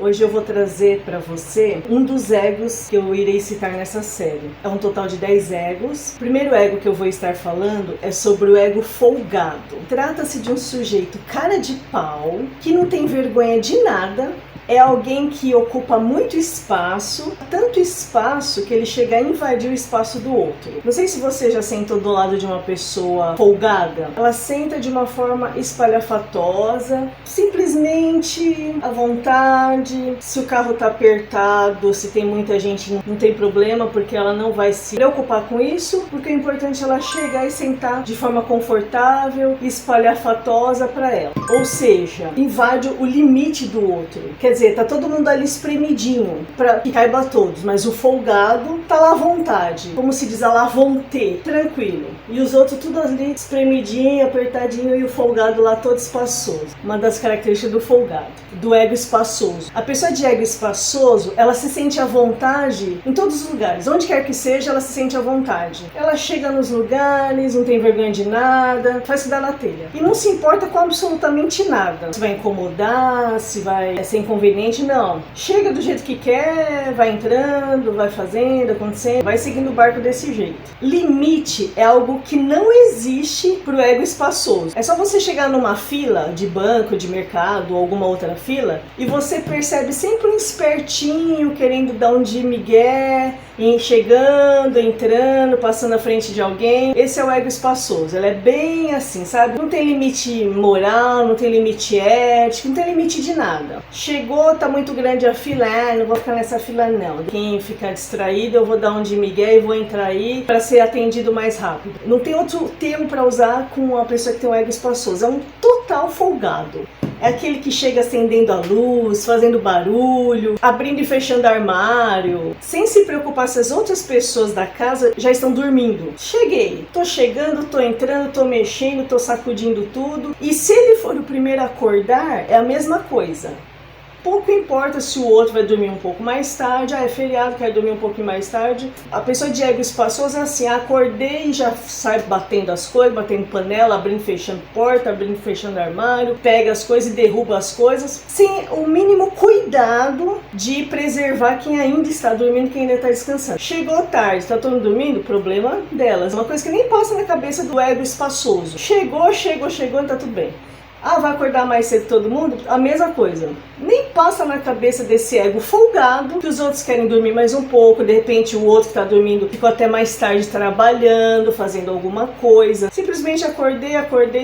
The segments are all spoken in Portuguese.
Hoje eu vou trazer para você um dos egos que eu irei citar nessa série. É um total de 10 egos. O primeiro ego que eu vou estar falando é sobre o ego folgado. Trata-se de um sujeito cara de pau, que não tem vergonha de nada. É alguém que ocupa muito espaço, tanto espaço que ele chega a invadir o espaço do outro. Não sei se você já sentou do lado de uma pessoa folgada. Ela senta de uma forma espalhafatosa, simplesmente à vontade. Se o carro tá apertado, se tem muita gente, não tem problema, porque ela não vai se preocupar com isso, porque o importante é ela chegar e sentar de forma confortável e espalhafatosa para ela. Ou seja, invade o limite do outro. Quer dizer, tá todo mundo ali espremidinho para que caiba a todos, mas o folgado tá lá à vontade, como se diz, à la vontade, tranquilo. E os outros tudo ali espremidinho, apertadinho, e o folgado lá todo espaçoso. Uma das características do folgado, do ego espaçoso. A pessoa de ego espaçoso, ela se sente à vontade em todos os lugares, onde quer que seja, ela se sente à vontade. Ela chega nos lugares, não tem vergonha de nada, faz se dar na telha. E não se importa com absolutamente nada. Se vai incomodar, se vai ser inconveniente, não. Chega do jeito que quer, vai entrando, vai fazendo, acontecendo, vai seguindo o barco desse jeito. Limite é algo que não existe pro ego espaçoso. É só você chegar numa fila de banco, de mercado ou alguma outra fila e você percebe sempre um espertinho querendo dar um de migué, chegando, entrando, passando à frente de alguém. Esse é o ego espaçoso. Ele é bem assim, sabe? Não tem limite moral, não tem limite ético, não tem limite de nada. Chegou, tá muito grande a fila, não vou ficar nessa fila não. Quem ficar distraído, eu vou dar um de migué e vou entrar aí para ser atendido mais rápido. Não tem outro termo para usar com uma pessoa que tem um ego espaçoso. É um total folgado. É aquele que chega acendendo a luz, fazendo barulho, abrindo e fechando armário, sem se preocupar se as outras pessoas da casa já estão dormindo. Cheguei, tô chegando, tô entrando, tô mexendo, tô sacudindo tudo. E se ele for o primeiro a acordar, é a mesma coisa. Pouco importa se o outro vai dormir um pouco mais tarde, é feriado, quer dormir um pouquinho mais tarde. A pessoa de ego espaçoso é assim, acordei e já sai batendo as coisas, batendo panela, abrindo e fechando porta, abrindo e fechando armário, pega as coisas e derruba as coisas, sem o mínimo cuidado de preservar quem ainda está dormindo, quem ainda está descansando. Chegou tarde, está todo mundo dormindo? Problema delas. Uma coisa que nem passa na cabeça do ego espaçoso. Chegou, e tá tudo bem. Ah, vai acordar mais cedo todo mundo? A mesma coisa. Nem passa na cabeça desse ego folgado que os outros querem dormir mais um pouco, de repente o outro que está dormindo ficou até mais tarde trabalhando, fazendo alguma coisa. Simplesmente acordei,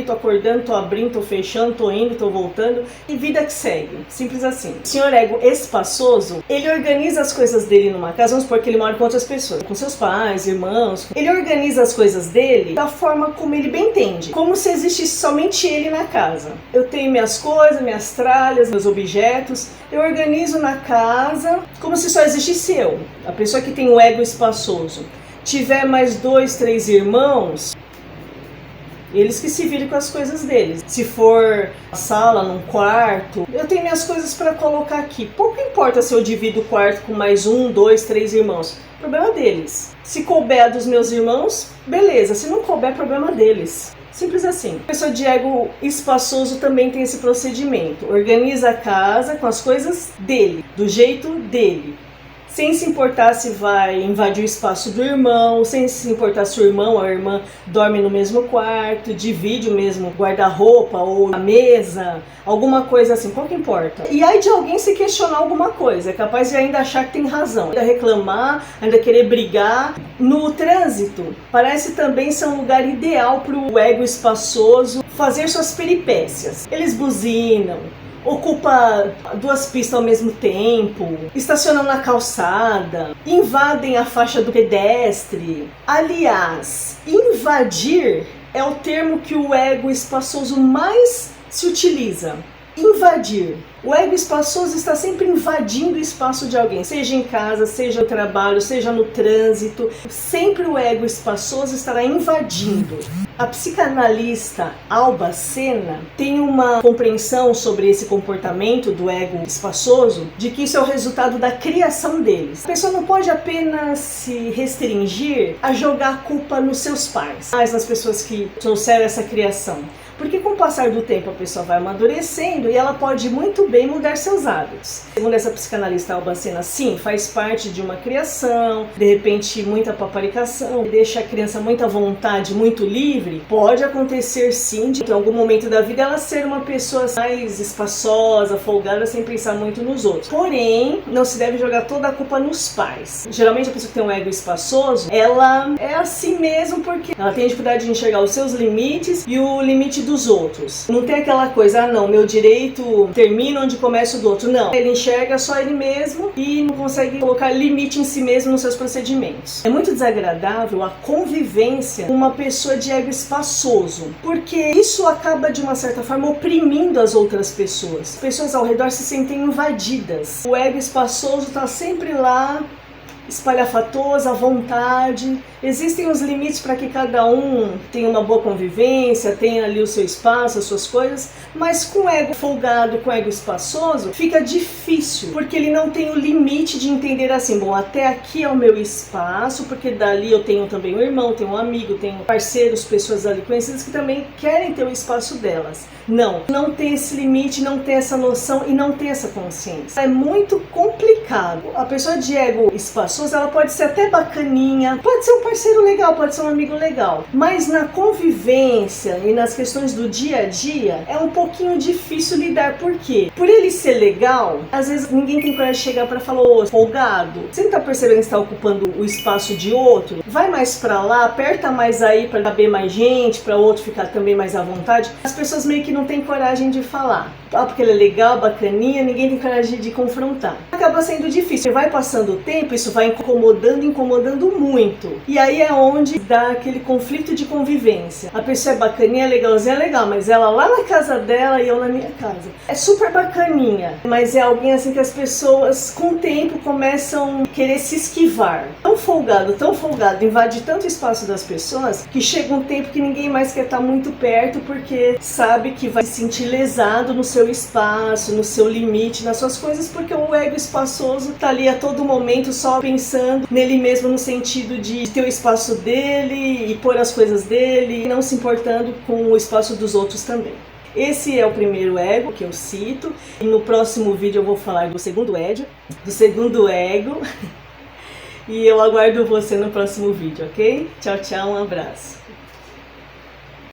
tô acordando, tô abrindo, tô fechando, tô indo, tô voltando e vida que segue. Simples assim. O senhor ego espaçoso, ele organiza as coisas dele numa casa, vamos supor que ele mora com outras pessoas, com seus pais, irmãos. Ele organiza as coisas dele da forma como ele bem entende, como se existisse somente ele na casa. Eu tenho minhas coisas, minhas tralhas, meus objetos, eu organizo na casa como se só existisse eu. A pessoa que tem o ego espaçoso tiver mais 2, 3 irmãos, eles que se virem com as coisas deles. Se for na sala, num quarto, eu tenho minhas coisas para colocar aqui. Pouco importa se eu divido o quarto com mais 1, 2, 3 irmãos. Problema deles. Se couber a dos meus irmãos, beleza. Se não couber, problema deles. Simples assim. A pessoa de ego espaçoso também tem esse procedimento. Organiza a casa com as coisas dele, do jeito dele. Sem se importar se vai invadir o espaço do irmão, sem se importar se o irmão ou a irmã dorme no mesmo quarto, divide o mesmo guarda-roupa ou a mesa, alguma coisa assim, pouco importa. E aí de alguém se questionar alguma coisa, é capaz de ainda achar que tem razão, ainda reclamar, ainda querer brigar. No trânsito, parece também ser um lugar ideal para o ego espaçoso fazer suas peripécias. Eles buzinam, ocupa 2 pistas ao mesmo tempo, estacionam na calçada, invadem a faixa do pedestre. Aliás, invadir é o termo que o ego espaçoso mais se utiliza. Invadir. O ego espaçoso está sempre invadindo o espaço de alguém, seja em casa, seja no trabalho, seja no trânsito. Sempre o ego espaçoso estará invadindo. A psicanalista Alba Sena tem uma compreensão sobre esse comportamento do ego espaçoso, de que isso é o resultado da criação deles. A pessoa não pode apenas se restringir a jogar a culpa nos seus pais, mas nas pessoas que trouxeram essa criação. Porque com o passar do tempo a pessoa vai amadurecendo e ela pode muito bem mudar seus hábitos. Segundo essa psicanalista Albacena, sim, faz parte de uma criação, de repente muita paparicação, deixa a criança muito à vontade, muito livre. Pode acontecer sim, de em algum momento da vida ela ser uma pessoa mais espaçosa, folgada, sem pensar muito nos outros. Porém, não se deve jogar toda a culpa nos pais. Geralmente a pessoa que tem um ego espaçoso, ela é assim mesmo porque ela tem dificuldade de enxergar os seus limites e o limite dos outros. Não tem aquela coisa, ah não, meu direito termina onde começa o do outro. Não, ele enxerga só ele mesmo e não consegue colocar limite em si mesmo nos seus procedimentos. É muito desagradável a convivência com uma pessoa de ego espaçoso, porque isso acaba de uma certa forma oprimindo as outras pessoas. As pessoas ao redor se sentem invadidas. O ego espaçoso está sempre lá, espalhafatoso, à vontade. Existem os limites para que cada um tenha uma boa convivência, tenha ali o seu espaço, as suas coisas, mas com o ego folgado, com o ego espaçoso, fica difícil, porque ele não tem o limite de entender assim, bom, até aqui é o meu espaço, porque dali eu tenho também um irmão, tenho um amigo, tenho parceiros, pessoas ali conhecidas que também querem ter o espaço delas. Não tem esse limite, não tem essa noção e não tem essa consciência. É muito complicado. A pessoa de ego espaçoso, ela pode ser até bacaninha, pode ser um parceiro legal, pode ser um amigo legal, mas na convivência e nas questões do dia a dia é um pouquinho difícil lidar. Por quê? Por ele ser legal, às vezes ninguém tem coragem de chegar para falar, ô, folgado, você não tá percebendo que está ocupando o espaço de outro? Vai mais para lá, aperta mais aí para caber mais gente, para o outro ficar também mais à vontade. As pessoas meio que não têm coragem de falar. Ah, porque ele é legal, bacaninha, ninguém tem coragem de confrontar. Acaba sendo difícil. Vai passando o tempo, isso vai incomodando muito. E aí é onde dá aquele conflito de convivência. A pessoa é bacaninha, legalzinha, é legal, mas ela lá na casa dela e eu na minha casa. É super bacaninha, mas é alguém assim que as pessoas com o tempo começam a querer se esquivar. Tão folgado, invade tanto o espaço das pessoas que chega um tempo que ninguém mais quer estar muito perto porque sabe que vai se sentir lesado no seu espaço, no seu limite, nas suas coisas, porque o ego espaçoso tá ali a todo momento só pensando nele mesmo, no sentido de ter o espaço dele e pôr as coisas dele, e não se importando com o espaço dos outros também. Esse é o primeiro ego que eu cito, e no próximo vídeo eu vou falar do segundo ego, e eu aguardo você no próximo vídeo, ok? Tchau, tchau, um abraço.